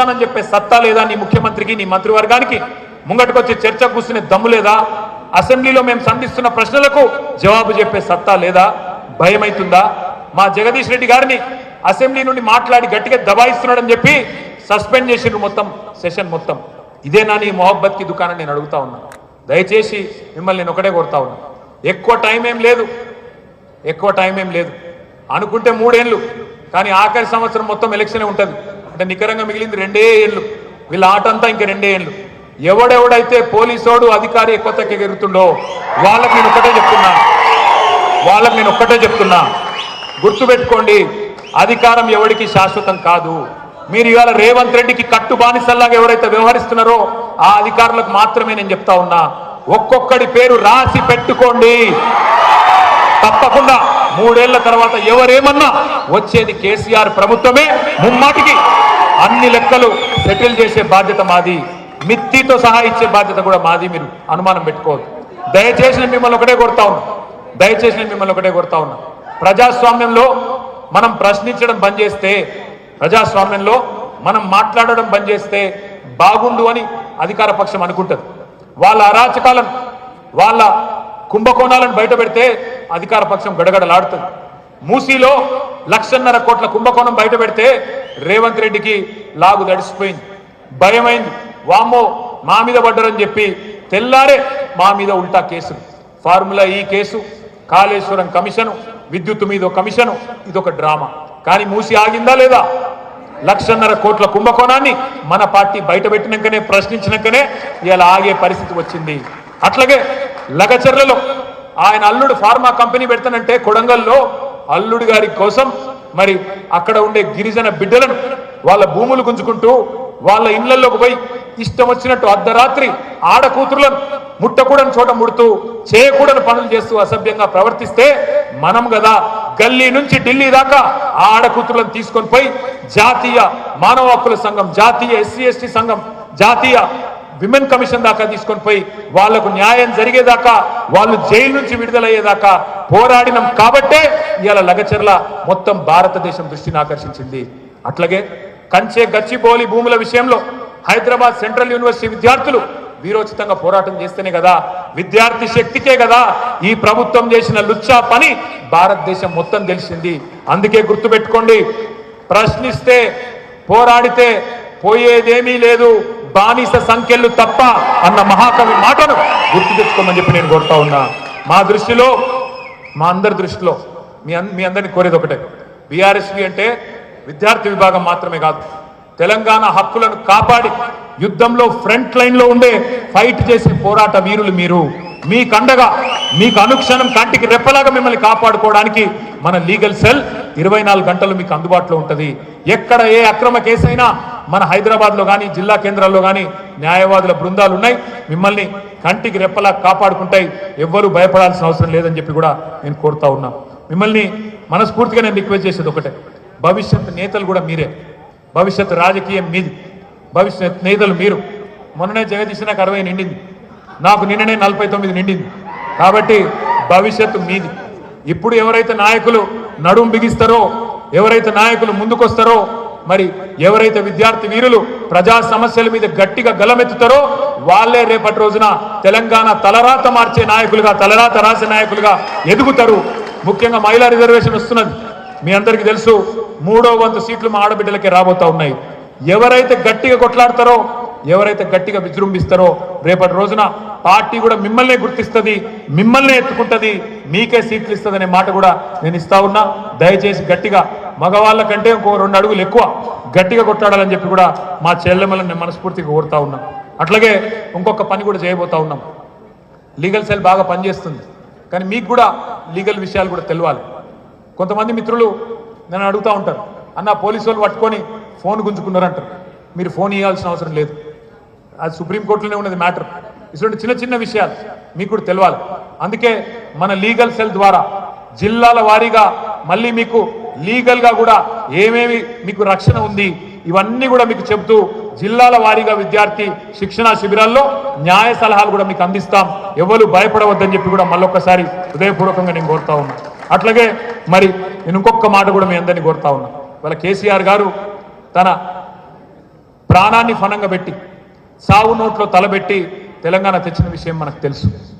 అని చెప్పే సత్తా లేదా నీ ముఖ్యమంత్రికి, నీ మంత్రివర్గానికి? ముంగటికొచ్చి చర్చ కూర్చునే దమ్ము లేదా? అసెంబ్లీలో మేము సంధిస్తున్న ప్రశ్నలకు జవాబు చెప్పే సత్తా లేదా? భయమైతుందా? మా జగదీష్ రెడ్డి గారిని అసెంబ్లీ నుండి మాట్లాడి గట్టిగా దబాయిస్తున్నాడని చెప్పి సస్పెండ్ చేసిండ్రు మొత్తం సెషన్ మొత్తం. ఇదేనా నీ మొహబ్బత్కి దుకాణం? నేను అడుగుతా ఉన్నా. దయచేసి మిమ్మల్ని నేను ఒకటే కోరుతా ఉన్నా, ఎక్కువ టైం ఏం లేదు అనుకుంటే 3 ఏళ్ళు, కానీ ఆఖరి సంవత్సరం మొత్తం ఎలక్షనే ఉంటుంది. అంటే నికరంగా మిగిలింది 2 ఏళ్ళు. వీళ్ళ ఆట అంతా ఇంక 2 ఏళ్ళు. ఎవడెవడైతే పోలీసోడు అధికారి ఎక్కువ తక్కువ ఎగురుతుండో వాళ్ళకి నేను ఒక్కటే చెప్తున్నా, గుర్తుపెట్టుకోండి, అధికారం ఎవరికి శాశ్వతం కాదు. మీరు ఇవాళ రేవంత్ రెడ్డికి కట్టు బానిసల్లాగా ఎవరైతే వ్యవహరిస్తున్నారో ఆ అధికారులకు మాత్రమే నేను చెప్తా ఉన్నా, ఒక్కొక్కడి పేరు రాసి పెట్టుకోండి. తప్పకుండా 3 ఏళ్ల తర్వాత ఎవరేమన్నా వచ్చేది కేసీఆర్ ప్రభుత్వమే. ముమ్మాటికి అన్ని లెక్కలు సెటిల్ చేసే బాధ్యత మాది, మిత్తితో సహా ఇచ్చే బాధ్యత కూడా మాది. మీరు అనుమానం పెట్టుకోవద్దు. దయచేసి నేను మిమ్మల్ని ఒకటే కోరుతా ఉన్నా, ప్రజాస్వామ్యంలో మనం ప్రశ్నించడం బంద్ చేస్తే, ప్రజాస్వామ్యంలో మనం మాట్లాడడం బంద్ చేస్తే బాగుండు అని అధికార పక్షం అనుకుంటుంది. వాళ్ళ అరాచకాలను, వాళ్ళ కుంభకోణాలను బయట పెడితే అధికార పక్షం గడగడలాడుతుంది. మూసీలో 1,50,000 కోట్ల కుంభకోణం బయట పెడితే రేవంత్ రెడ్డికి లాగు దడిసిపోయింది, భయమైంది. వామ్మో మా మీద పడ్డరని చెప్పి తెల్లారే మా మీద ఉల్టా కేసులు, ఫార్ములా ఈ కేసు, కాళేశ్వరం కమిషను, విద్యుత్ మీద కమిషను, ఇదొక డ్రామా. కానీ మూసి ఆగిందా లేదా? 1,50,000 కోట్ల కుంభకోణాన్ని మన పార్టీ బయట పెట్టినాకనే, ప్రశ్నించినాకనే ఇలా ఆగే పరిస్థితి వచ్చింది. అట్లాగే లగచర్లలో ఆయన అల్లుడు ఫార్మా కంపెనీ పెడతానంటే కొడంగల్లో అల్లుడి గారి కోసం మరి అక్కడ ఉండే గిరిజన బిడ్డలను వాళ్ళ భూములు గుంజుకుంటూ వాళ్ళ ఇళ్లలోకి పోయి ఇష్టం వచ్చినట్టు అర్ధరాత్రి ఆడకూతురులను ముట్టకూడని చోట ముడుతూ చేయకూడని పనులు చేస్తూ అసభ్యంగా ప్రవర్తిస్తే మనం కదా గల్లీ నుంచి ఢిల్లీ దాకా ఆ ఆడకూతురులను తీసుకొని పోయి జాతీయ మానవ హక్కుల సంఘం, జాతీయ ఎస్సీ ఎస్టీ సంఘం, జాతీయ విమెన్ కమిషన్ దాకా తీసుకొని పోయి వాళ్లకు న్యాయం జరిగేదాకా, వాళ్ళు జైలు నుంచి విడుదలయ్యేదాకా పోరాడినం. కాబట్టే ఇవాళ లగచర్ల మొత్తం భారతదేశం దృష్టిని ఆకర్షించింది. అట్లాగే కంచె గచ్చిబౌలి భూముల విషయంలో హైదరాబాద్ సెంట్రల్ యూనివర్సిటీ విద్యార్థులు వీరోచితంగా పోరాటం చేస్తేనే కదా, విద్యార్థి శక్తికే కదా ఈ ప్రభుత్వం చేసిన లుచ్చా పని భారతదేశం మొత్తం తెలిసింది. అందుకే గుర్తుపెట్టుకోండి, ప్రశ్నిస్తే, పోరాడితే పోయేదేమీ లేదు, బానిస సంఖ్యలు తప్ప అన్న మహాకవి మాటను గుర్తు తెచ్చుకోమని చెప్పి నేను కోరుతా ఉన్నా. మా దృష్టిలో, మా అందరి దృష్టిలో మీ అందరినీ కోరేది ఒకటే, బీఆర్ఎస్వి అంటే విద్యార్థి విభాగం మాత్రమే కాదు, తెలంగాణ హక్కులను కాపాడి యుద్ధంలో ఫ్రంట్ లైన్లో ఉండే ఫైట్ చేసే పోరాట వీరులు మీరు. మీకు అండగా, మీకు అనుక్షణం కంటికి రెప్పలాగా మిమ్మల్ని కాపాడుకోవడానికి మన లీగల్ సెల్ 24 గంటలు మీకు అందుబాటులో ఉంటుంది. ఎక్కడ ఏ అక్రమ కేసైనా మన హైదరాబాద్లో కానీ జిల్లా కేంద్రాల్లో కానీ న్యాయవాదుల బృందాలు ఉన్నాయి, మిమ్మల్ని కంటికి రెప్పలా కాపాడుకుంటాయి. ఎవ్వరూ భయపడాల్సిన అవసరం లేదని చెప్పి కూడా నేను కోరుతా ఉన్నా. మిమ్మల్ని మనస్ఫూర్తిగా నేను రిక్వెస్ట్ చేసేది ఒకటే, భవిష్యత్ నేతలు కూడా మీరే, భవిష్యత్ రాజకీయం మీది, భవిష్యత్ నేతలు మీరు. మొన్ననే జగదీష్ నాకు 60 నిండింది, నాకు నిన్ననే 49 నిండింది. కాబట్టి భవిష్యత్తు మీది. ఇప్పుడు ఎవరైతే నాయకులు నడుం బిగిస్తారో, ఎవరైతే నాయకులు ముందుకొస్తారో, మరి ఎవరైతే విద్యార్థి వీరులు ప్రజా సమస్యల మీద గట్టిగా గలమెత్తుతారో వాళ్ళే రేపటి రోజున తెలంగాణ తలరాత మార్చే నాయకులుగా, తలరాత రాసే నాయకులుగా ఎదుగుతారు. ముఖ్యంగా మహిళా రిజర్వేషన్ వస్తున్నది, మీ అందరికీ తెలుసు. 3వ వంతు సీట్లు మా ఆడబిడ్డలకే రాబోతా ఉన్నాయి. ఎవరైతే గట్టిగా కొట్లాడతారో, ఎవరైతే గట్టిగా విజృంభిస్తారో రేపటి రోజున పార్టీ కూడా మిమ్మల్నే గుర్తిస్తుంది, మిమ్మల్నే ఎత్తుకుంటుంది, మీకే సీట్లు ఇస్తుంది అనే మాట కూడా నేను ఇస్తా ఉన్నా. దయచేసి గట్టిగా మగవాళ్ళ కంటే ఇంకో 2 అడుగులు ఎక్కువ గట్టిగా కొట్లాడాలని చెప్పి కూడా మా చెల్లెమ్మలను నేను మనస్ఫూర్తిగా కోరుతా ఉన్నా. అట్లాగే ఇంకొక పని కూడా చేయబోతా ఉన్నాం. లీగల్ సెల్ బాగా పనిచేస్తుంది, కానీ మీకు కూడా లీగల్ విషయాలు కూడా తెలియాలి. కొంతమంది మిత్రులు నన్ను అడుగుతూ ఉంటారు, అన్న పోలీసు వాళ్ళు పట్టుకొని ఫోన్ గుంజుకున్నారంటారు. మీరు ఫోన్ ఇవ్వాల్సిన అవసరం లేదు, అది సుప్రీంకోర్టులోనే ఉన్నది మ్యాటర్. ఇటువంటి చిన్న చిన్న విషయాలు మీకు కూడా తెలియాలి. అందుకే మన లీగల్ సెల్ ద్వారా జిల్లాల వారీగా మళ్ళీ మీకు లీగల్గా కూడా ఏమేమి మీకు రక్షణ ఉంది ఇవన్నీ కూడా మీకు చెబుతూ జిల్లాల వారీగా విద్యార్థి శిక్షణా శిబిరాల్లో న్యాయ సలహాలు కూడా మీకు అందిస్తాం. ఎవరు భయపడవద్దని చెప్పి కూడా మళ్ళొక్కసారి హృదయపూర్వకంగా నేను కోరుతా ఉన్నా. అట్లాగే మరి నేను ఇంకొక మాట కూడా మీ అందరినీ కోరుతా ఉన్నా. వాళ్ళ కేసీఆర్ గారు తన ప్రాణాన్ని ఫనంగా పెట్టి సావు నోట్లో తలబెట్టి తెలంగాణ తెచ్చిన విషయం మనకు తెలుసు.